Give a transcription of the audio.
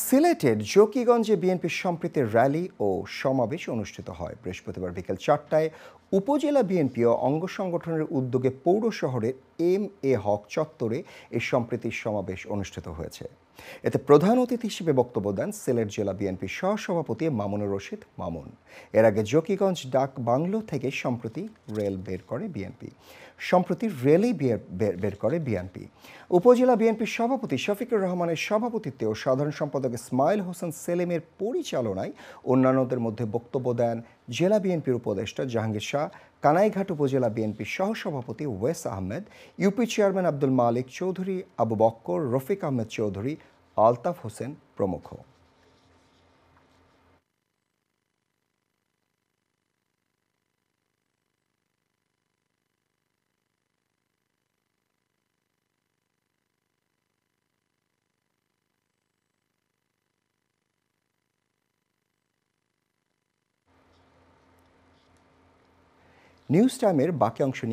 সিলেটের জকিগঞ্জে বিএনপির সম্প্রীতির র্যালি ও সমাবেশ অনুষ্ঠিত হয় বৃহস্পতিবার বিকেল 4টায়। উপজেলা বিএনপি ও অঙ্গ সংগঠনের উদ্যোগে পৌর শহরের এম.এ. হক চত্বরে এই সম্প্রীতির সমাবেশ অনুষ্ঠিত হয়েছে। এতে প্রধান অতিথি হিসেবে বক্তব্য দেন সিলেট জেলা বিএনপির সহসভাপতি মামুনুর রশিদ মামুন। এর আগে জকিগঞ্জ ডাক বাংলো থেকে সম্প্রতি রেল বের করে বিএনপি। উপজেলা বিএনপির সভাপতি শফিকুর রহমানের সভাপতিত্বে ও সাধারণ সম্পাদক ইসমাইল হোসেন সেলিমের পরিচালনায় অন্যান্যদের মধ্যে বক্তব্য দেন জেলা বিএনপির উপদেষ্টা জাহাঙ্গীর শাহ, কানাইঘাট উপজেলা বিএনপির সহসভাপতি ওয়েস আহমেদ, ইউপি চেয়ারম্যান আব্দুল মালিক চৌধুরী, আবু বক্কর, রফিক আহমেদ চৌধুরী, আলতাফ হোসেন প্রমুখ। নিউজ টাইমের বাকি অংশ নিয়ে